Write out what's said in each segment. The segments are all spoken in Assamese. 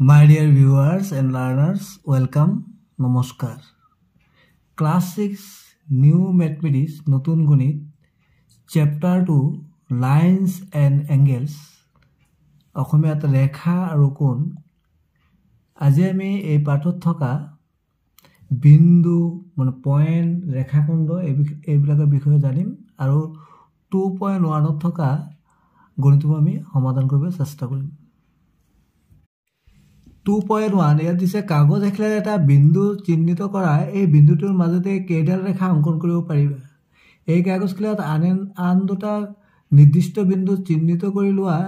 My dear viewers and learners, welcome, নমস্কাৰ। Class 6 New Mathematics নতুন গণিত Chapter 2 Lines and Angles অসমীয়াত ৰেখা আৰু কোণ। আজি আমি এই পাঠত থকা বিন্দু মানে পয়েন্ট ৰেখাখণ্ড এইবিলাকৰ বিষয়ে জানিম আৰু 2.1 ত থকা গণিতবোৰ আমি সমাধান কৰিব চেষ্টা কৰিম। 2.1 ইয়াত দিছে কাগজ এখিলাত এটা বিন্দু চিহ্নিত কৰা এই বিন্দুটোৰ মাজতে কেইডাল ৰেখা অংকন কৰিব পাৰিবা। এই কাগজখিলাত আন দুটা নিৰ্দিষ্ট বিন্দু চিহ্নিত কৰি লোৱা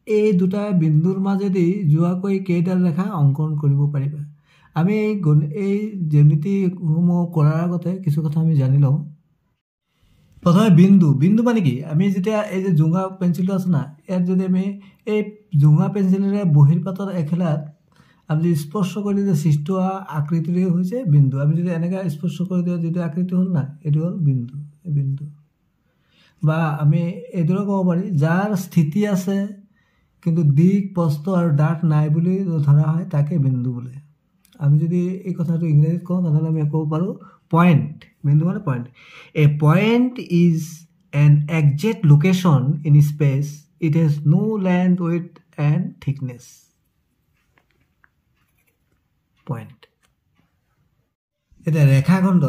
এই দুটা বিন্দুৰ মাজেদি যোৱাকৈ কেইডাল ৰেখা অংকন কৰিব পাৰিবা। আমি এই জ্যামিতিসমূহ কৰাৰ আগতে কিছু কথা আমি জানি লওঁ। প্ৰথমে বিন্দু মানে কি? আমি যেতিয়া এই যে জোঙা পেঞ্চিলটো আছে না, ইয়াত যদি আমি এই জোঙা পেঞ্চিলেৰে বহিৰ পাতৰ এখিলাত আমি স্পৰ্শ কৰি যে সৃষ্টি হোৱা আকৃতিৰে হৈছে বিন্দু। আমি যদি এনেকৈ স্পৰ্শ কৰি দিওঁ যিটো আকৃতি হ'ল না, এইটো হ'ল বিন্দু। বা আমি এইদৰে ক'ব পাৰি যাৰ স্থিতি আছে কিন্তু দিক প্ৰস্থ আৰু ডাঠ নাই বুলি ধৰা হয় তাকে বিন্দু বোলে। আমি যদি এই কথাটো ইংৰাজীত কওঁ তেনেহ'লে আমি ক'ব পাৰোঁ পইণ্ট। বিন্দু মানে point. A point is an exact location in space. It has no length width and thickness. Point. এতিয়া ৰেখাখণ্ড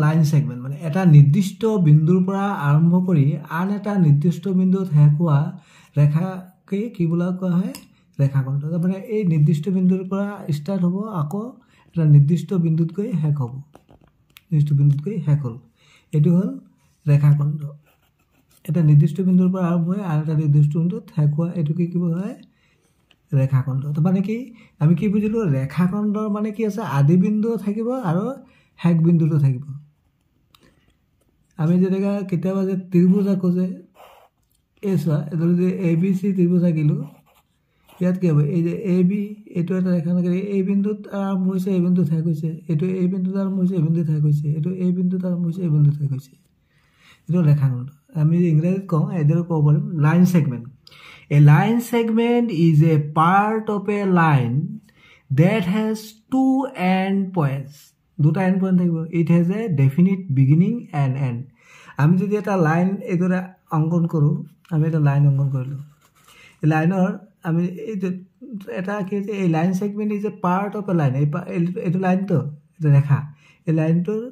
লাইন ছেগমেণ্ট মানে এটা নিৰ্দিষ্ট বিন্দুৰ পৰা আৰম্ভ কৰি আন এটা নিৰ্দিষ্ট বিন্দুত শেষ হোৱা ৰেখাকে কি বোলা কোৱা হয়? ৰেখাখণ্ড। তাৰমানে এই নিৰ্দিষ্ট বিন্দুৰ পৰা ষ্টাৰ্ট হ'ব, আকৌ এটা নিৰ্দিষ্ট বিন্দুত গৈ শেষ হ'ব। শেষ হ'ল, এইটো হ'ল ৰেখাখণ্ড। এটা নিৰ্দিষ্ট বিন্দুৰ পৰা আৰম্ভ হৈ আন এটা নিৰ্দিষ্ট বিন্দুত শেষ হোৱা এইটোকে কি বোলা হয়? ৰেখাখণ্ড। মানে কি আমি কি বুজিলোঁ? ৰেখাখণ্ডৰ মানে কি আছে? আদি বিন্দু থাকিব আৰু শেষ বিন্দুটো থাকিব। আমি যেনেকৈ কেতিয়াবা যে ত্ৰিভুজ আঁকো যে এই চোৱা, এইটো যে ABC ত্ৰিভুজ আঁকিলোঁ, ইয়াত কি হ'ব? এই যে AB এইটো এটা ৰেখা নাকি এই বিন্দুত আৰম্ভ হৈছে, এই বিন্দুত শেষ হৈছে। এইটো এই বিন্দুত আৰম্ভ হৈছে, এই বিন্দুত শেষ হৈছে। এইটো এই বিন্দুত আৰম্ভ হৈছে, এই বিন্দুত শেষ হৈছে। এইটো ৰেখাখণ্ড। আমি ইংৰাজীত কওঁ এইদৰে ক'ব পাৰিম line segment. A line segment is a part of a line that has two end points. দুটা end point থাকিব. It has a definite beginning and end. আমি যদি এটা লাইন এইদৰে অংকন কৰোঁ, আমি এটা লাইন অংকন কৰিলোঁ। এই লাইনৰ আমি এটা কি হৈছে? এই line segment is a part of a line. এইটো লাইনটো, এইটো ৰেখা। এই লাইনটোৰ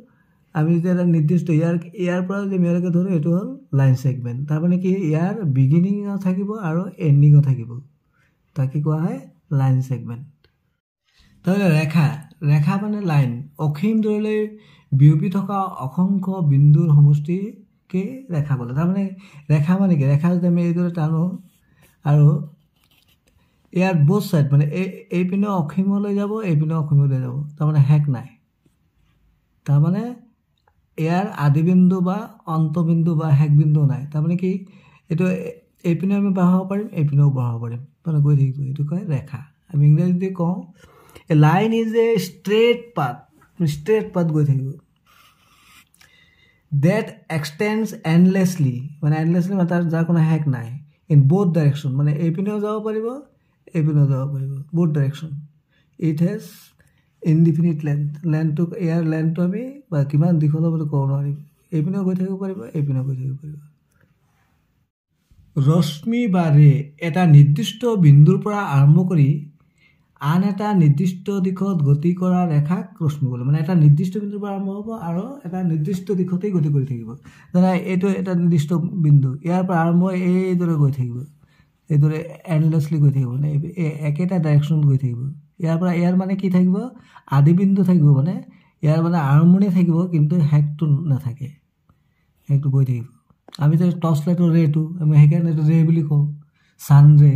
আমি যদি এটা নিৰ্দিষ্ট ইয়াৰ পৰা যদি ইয়ালৈকে ধৰোঁ, এইটো হ'ল লাইন ছেগমেণ্ট। তাৰমানে কি ইয়াৰ বিগিনিঙো থাকিব আৰু এণ্ডিঙো থাকিব। তাক কি কোৱা হয়? Line segment. তাৰমানে ৰেখা মানে লাইন। অসীম দূৰলৈ বিয়পি থকা অসংখ্য বিন্দুৰ সমষ্টিকে ৰেখা বোলে। তাৰমানে ৰেখা মানে কি? ৰেখা যদি আমি এইদৰে টানো আৰু ইয়াৰ বোথ ছাইড মানে এইপিনেও অসীমলৈ যাব, এইপিনেও অসীমলৈ যাব। তাৰমানে শেষ নাই। তাৰমানে ইয়াৰ আদিবিন্দু বা অন্তবিন্দু বা শেষ বিন্দু নাই। তাৰমানে কি এইটো এইপিনেও আমি বঢ়াব পাৰিম, এইপিনেও বঢ়াব পাৰিম, মানে গৈ থাকিব। এইটো কয় ৰেখা। আমি ইংৰাজীতে কওঁ a line is a straight path গৈ থাকিব। ডেট এক্সটেন্ডছ এণ্ডলেছলি, মানে এণ্ডলেছলি মানে তাৰ যাৰ কোনো শেষ নাই। ইন বোথ ডাইৰেকশ্যন, মানে এইপিনেও যাব পাৰিব, এইপিনেও যাব পাৰিব, both direction. It has indefinite লেন্থটো ইয়াৰ লেন্থটো আমি বা কিমান দীঘল বুলি ক'ব নোৱাৰিম। এইপিনেও গৈ থাকিব পাৰিব, এইপিনেও গৈ থাকিব পাৰিব। ৰশ্মি বা ৰে এটা নিৰ্দিষ্ট বিন্দুৰ পৰা আৰম্ভ কৰি আন এটা নিৰ্দিষ্ট দিশত গতি কৰা ৰেখাক ৰশ্মি বোলে। মানে এটা নিৰ্দিষ্ট বিন্দুৰ পৰা আৰম্ভ হ'ব আৰু এটা নিৰ্দিষ্ট দিশতেই গতি কৰি থাকিব। যেনে এইটো এটা নিৰ্দিষ্ট বিন্দু, ইয়াৰ পৰা আৰম্ভ হৈ এইদৰে গৈ থাকিব, এইদৰে এণ্ডলেছলি গৈ থাকিব, মানে একেটা ডাইৰেকশ্যনত গৈ থাকিব। ইয়াৰ মানে কি থাকিব? আদি বিন্দু থাকিব, মানে ইয়াৰ মানে আৰম্ভণি থাকিব কিন্তু শেষটো নাথাকে, শেষটো গৈ থাকিব। আমি যে টৰ্চ লাইটৰ ৰেটো আমি সেইকাৰণে এইটো ৰে বুলি কওঁ, ছান ৰে।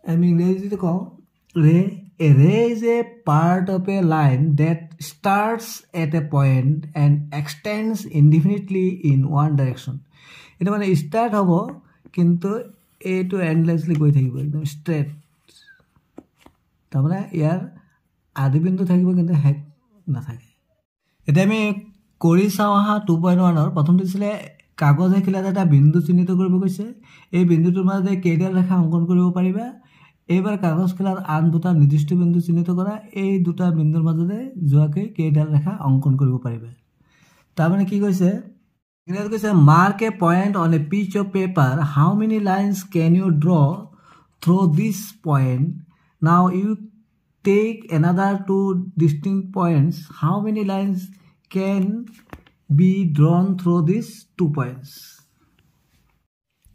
আমি ইংৰাজীতে কওঁ ray. A ray is a part of a line that starts at a point and extends indefinitely in one direction. এইটো মানে ষ্টাৰ্ট হ'ব কিন্তু এইটো এণ্ডলেছলি গৈ থাকিব, একদম ষ্ট্ৰেইট। তাৰমানে ইয়াৰ আদিবিন্দু থাকিব কিন্তু শেষ নাথাকে। এতিয়া আমি কৰি চাওঁ আহা 2.1ৰ প্ৰথমটো দিছিলে কাগজ এখিলাত এটা বিন্দু চিহ্নিত কৰিব কৈছে। এই বিন্দুটোৰ মাজতে কেইডাল ৰেখা অংকন কৰিব পাৰিবা? এইবাৰ কাগজ খেলাৰ আন দুটা নিৰ্দিষ্ট বিন্দু চিহ্নিত কৰা এই দুটা বিন্দুৰ মাজতে যোৱাকৈ কেইডাল ৰেখা অংকন কৰিব পাৰিবা তাৰমানে কি কৈছে ইংৰাজীত কৈছে mark a point on a piece of paper how many lines can you draw through this point now you take another two distinct points how many lines can be drawn through these two points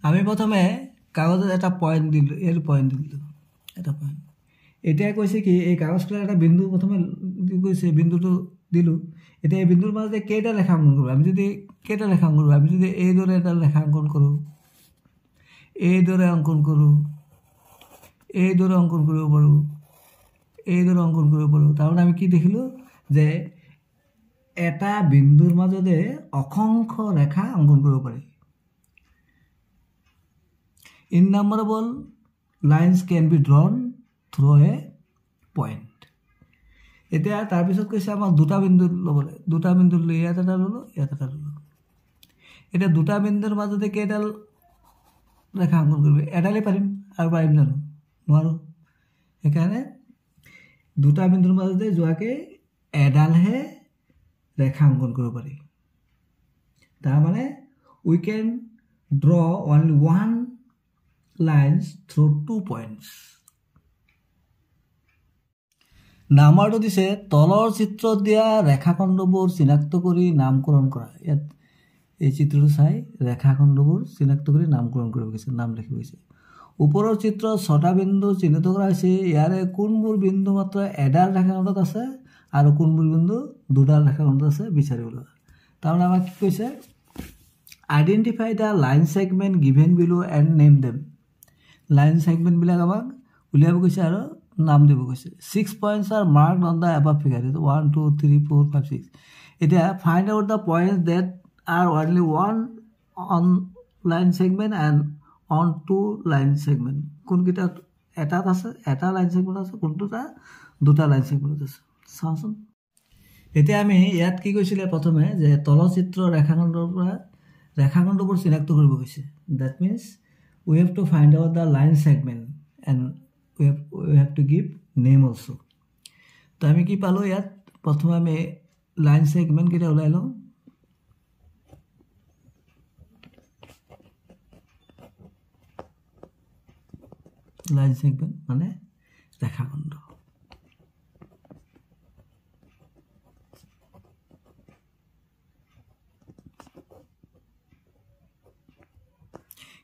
আমি প্ৰথমে কাগজত এটা পইণ্ট দিলোঁ এইটো পইণ্ট দিলোঁ এটা পইণ্ট এতিয়া কৈছে কি এই কাগজ খেলাৰ এটা বিন্দু প্ৰথমে কৈছে বিন্দুটো দিলোঁ এতিয়া এই বিন্দুৰ মাজতে কেইটা ৰেখা অংকন কৰোঁ আমি যদি কেইটা ৰেখা অংকন কৰোঁ আমি যদি এইদৰে এটা ৰেখা অংকন কৰোঁ এইদৰে অংকন কৰোঁ এইদৰে অংকন কৰিব পাৰোঁ এইদৰে অংকন কৰিব পাৰোঁ তাৰমানে আমি কি দেখিলোঁ যে এটা বিন্দুৰ মাজতে অসংখ্য ৰেখা অংকন কৰিব পাৰি innumerable lines can be drawn through a point এতিয়া তাৰপিছত কৈছে আমাক দুটা বিন্দু ল'বলৈ দুটা বিন্দু লৈ ইয়াত এটা ল'লোঁ ইয়াত এটা ল'লোঁ এতিয়া দুটা বিন্দুৰ মাজতে কেইডাল ৰেখা অংকন কৰিব এডালেই পাৰিম আৰু পাৰিম জানো নোৱাৰোঁ সেইকাৰণে দুটা বিন্দুৰ মাজতে যোৱাকৈ এডালহে ৰেখা অংকন কৰিব পাৰি তাৰমানে we can draw only one lines through two points নাম্বাৰটো দিছে তলৰ চিত্ৰত দিয়া ৰেখাখণ্ডবোৰ চিনাক্ত কৰি নামকৰণ কৰা ইয়াত এই চিত্ৰটো চাই ৰেখাখণ্ডবোৰ চিনাক্ত কৰি নামকৰণ কৰিব গৈছে নাম লিখিব গৈছে ওপৰৰ চিত্ৰত 6টা বিন্দু চিহ্নিত কৰা হৈছে ইয়াৰে কোনবোৰ বিন্দু মাত্ৰ এডাল ৰেখাখণ্ডত আছে আৰু কোনবোৰ বিন্দু দুডাল ৰেখাখণ্ডত আছে বিচাৰি উলিওৱা তাৰমানে আমাক কি কৈছে identify the line segment given below and name them line ছেগমেণ্টবিলাক আমাক উলিয়াব গৈছে আৰু নাম দিব কৈছে 6 points are marked on the above figure 1 2 3 4 5 6 এতিয়া find out the points that are only one on line segment and on two line segment কোনকেইটা এটাত আছে এটা লাইন ছেগমেণ্ট আছে কোনটোটা দুটা লাইন ছেগমেণ্ট আছে চাওঁচোন এতিয়া আমি ইয়াত কি কৈছিলে প্ৰথমে যে তলচিত্ৰ ৰেখাখণ্ডৰ পৰা ৰেখাখণ্ডবোৰ চিনাক্ত কৰিব গৈছে that means we have to find out the line segment and we have to give name also তো আমি কি পালো ইয়াত প্ৰথমে আমি লাইন সেগমেন্ট কেইটা ওলাই লওঁ লাইন সেগমেন্ট মানে ৰেখাখণ্ড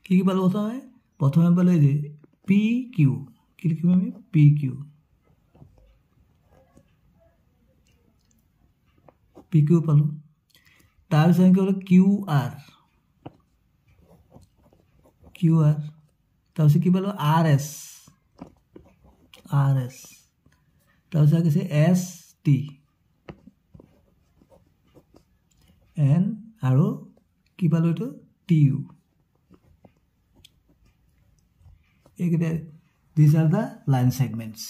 কি কি পালো প্ৰথমে পালো এই যে পি কিউ কি লিখিম আমি পি কিউ পালো তাৰপিছত কি হলো কিউ আৰ তাৰপিছত কি পালো আৰ এছ তাৰপিছত কৈছে এছ টি এন আৰু কি পালো এইটো T U these are the line segments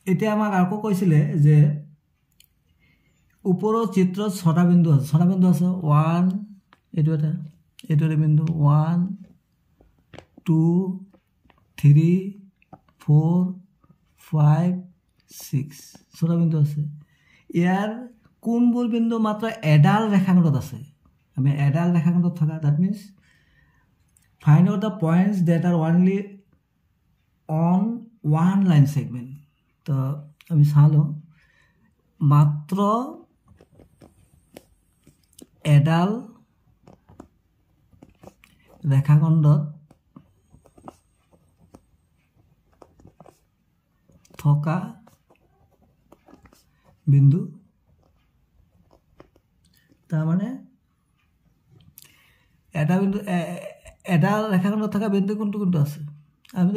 এতিয়া আমাক আকৌ কৈছিলে যে ওপৰৰ চিত্ৰত 6টা বিন্দু আছে 1 এটো বিন্দু 1 2 3 4 5 6 6টা বিন্দু আছে ইয়াৰ কোনবোৰ বিন্দু মাত্ৰ এডাল ৰেখাখণ্ডত আছে আমি এডাল ৰেখাখণ্ডত থকা that means find out the points that are only on one line segment তো আমি চালো মাত্ৰ এডাল ৰেখাখণ্ডত থকা বিন্দু তাৰ মানে এটা বিন্দু এডাল ৰেখাখণ্ডত থকা বিন্দু কোনটো আছে আমি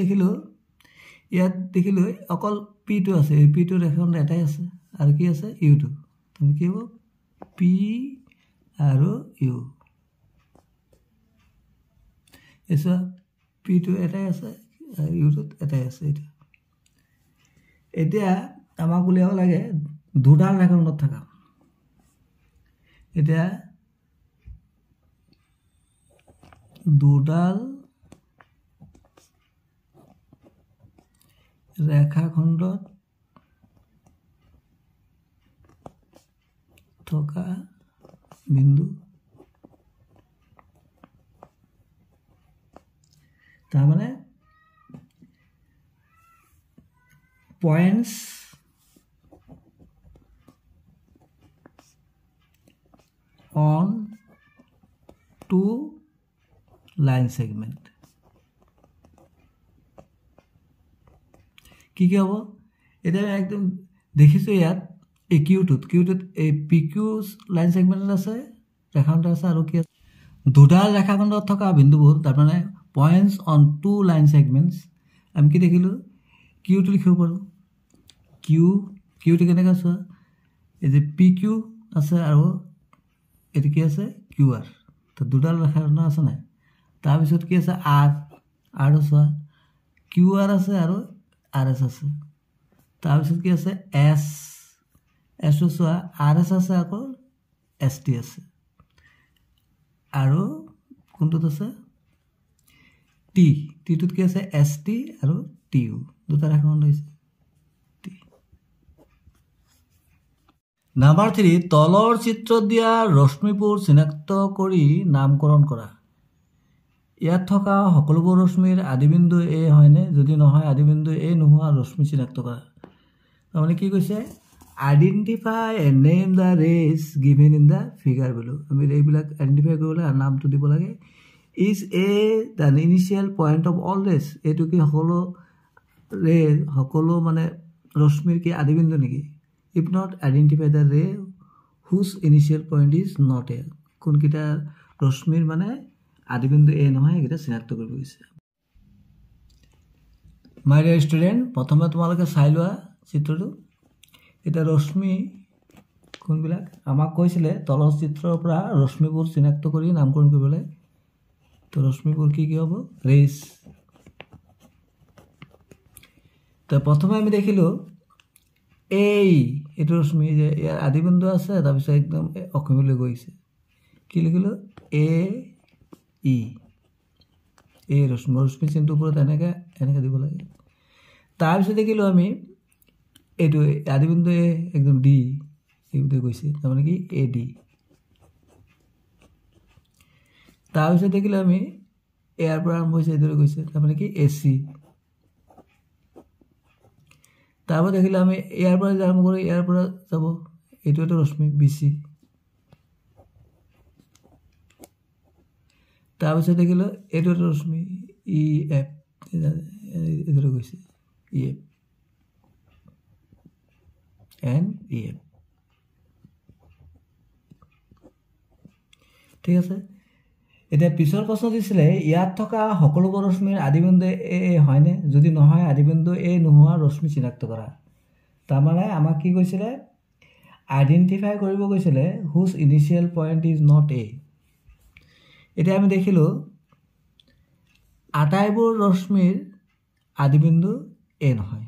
ইয়াত দেখিলো অকল পি2 আছে এই পি2 ৰেখাখণ্ড এটাই আছে আৰু কি আছে ইউ2 তুমি কি হ'ব পি আৰু ইউ এসা পি2 এটাই আছে আৰু ইউ2 এটাই আছে এতিয়া আমাক উলিয়াব লাগে দুডাল ৰেখাখণ্ডত থকা এতিয়া দুডাল ৰেখাখণ্ডত থকা বিন্দু তাৰমানে points on two line segment কি কি হ'ব এটা একদম দেখিছো ইয়াত এই কিউটোত এই পিকিউ লাইন সেগমেন্ট আছে ৰেখাখণ্ড আছে আৰু কি দুডাল ৰেখাখণ্ডত থকা বিন্দুবোৰ তাৰমানে points on two line segments আমি কি দেখিলো কিউটো লিখিব পাৰো কিউটো কেনেকৈ আছে এই যে পিকিউ আছে আৰু এটো কি আছে কিউআৰ তো দুডাল ৰেখাখণ্ড আছে না তাৰ পিছত কি আছে আৰ আছে কিউআৰ আছে আৰু আৰএস আছে তাৰ পিছত কি আছে এস আছে আৰএস আছে আকৌ এসটি আছে আৰু কোনটোত আছে টিটোত কি আছে এসটি আৰু টিউ দুটা ৰেখাখণ্ড হৈছে নাম্বাৰ 3 তলৰ চিত্ৰত দিয়া ৰশ্মিবোৰ চিনাক্ত কৰি নামকৰণ কৰা ইয়াত থকা সকলোবোৰ ৰশ্মিৰ আদিবিন্দু এ হয়নে যদি নহয় আদিবিন্দু এ নোহোৱা ৰশ্মি চিনাক্ত কৰা তাৰমানে কি কৈছে identify and name the raise given in the figure বিলো আমি এইবিলাক আইডেন্টিফাই কৰিবলৈ নামটো দিব লাগে is a the initial point of all raise এইটো কি সকলো মানে ৰশ্মিৰ কি আদিবিন্দু নেকি if not identify the ray whose initial point is not a কোনকিটা ৰশ্মিৰ মানে আদিবিন্দু এ নহয় এটা চিনাক্ত কৰিব গৈছে মাই ডিয়াৰ ষ্টুডেন্ট প্ৰথমে তোমালোকে চাই লোৱা চিত্ৰটো এটা ৰশ্মি কোনবিলাক আমাক কৈছিলে তলৰ চিত্ৰৰ পৰা ৰশ্মিবোৰ চিনাক্ত কৰি নামকৰণ কৰিবলৈ তো ৰশ্মিবোৰ কি হ'ব ৰেজ তো প্ৰথমে আমি দেখিলো এইটো ৰশ্মি যে ইয়াৰ আদিবিন্দু আছে তাৰপিছত একদম অক্ষমলৈ গৈছে কি লিখিলো এই ৰশ্মি চিনটোৰ ওপৰত এনেকৈ দিব লাগে তাৰপিছত দেখিলো আমি এইটো আদিবিন্দু একদম ডি এইটো গৈছে তাৰমানে কি এ ডি তাৰপিছত দেখিলো আমি ইয়াৰ পৰা আৰম্ভ হৈছে এইদৰে গৈছে তাৰমানে কি এ চি তাৰপৰ দেখিলে আমি ইয়াৰ পৰা আৰম্ভ কৰি ইয়াৰ পৰা যাব এইটো এটা ৰশ্মি বিসি তাৰপিছত দেখিলো এইটো এটা ৰশ্মি ই এফ এদৰে গৈছে E F N E F ঠিক আছে এতিয়া পিছৰ প্ৰশ্ন দিছিলে ইয়াত থকা সকলোবোৰ ৰশ্মিৰ আদিবিন্দু এ হয়নে যদি নহয় আদিবিন্দু এ নোহোৱা ৰশ্মি চিনাক্ত কৰা তাৰমানে আমাক কি কৈছিলে আইডেন্টিফাই কৰিব কৈছিলে হুজ initial point is not a এতিয়া আমি দেখিলো আটাইবোৰ ৰশ্মিৰ আদিবিন্দু এ নহয়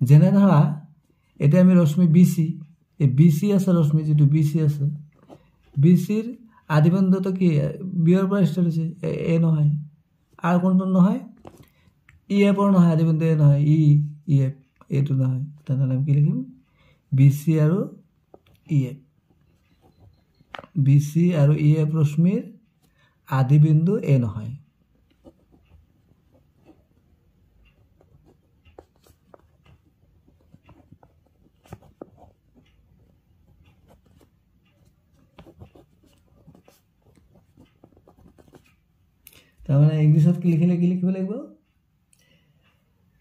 যেনে ধৰা এতিয়া আমি ৰশ্মি বিসি এই বিসি আছে ৰশ্মি যেটো বিসি আছে বিসিৰ আদিবিন্দু তো কি বিয়ৰ পৰা ষ্টাৰ্ট হৈছে এ নহয় আৰু কোনটো নহয় ই এফৰ নহয় আদিবিন্দু এ নহয় ই এফ এইটো নহয় তেনেহ'লে আমি কি লিখিম বিসি আৰু ই এফ ৰশ্মিৰ আদিবিন্দু এ নহয় তাৰমানে ইংলিছত কি লিখিব লাগিব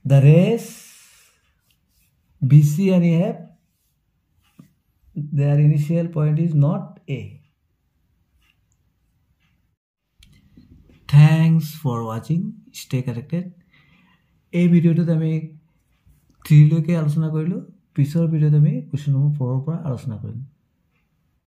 the rays BC and EF their initial point is not A. Thanks for watching. Stay connected. এই ভিডিওটোত আমি 3 লৈকে আলোচনা কৰিলো পিছৰ ভিডিওত আমি কোৱেশ্চন নম্বৰ 4 ৰ পৰা আলোচনা কৰিম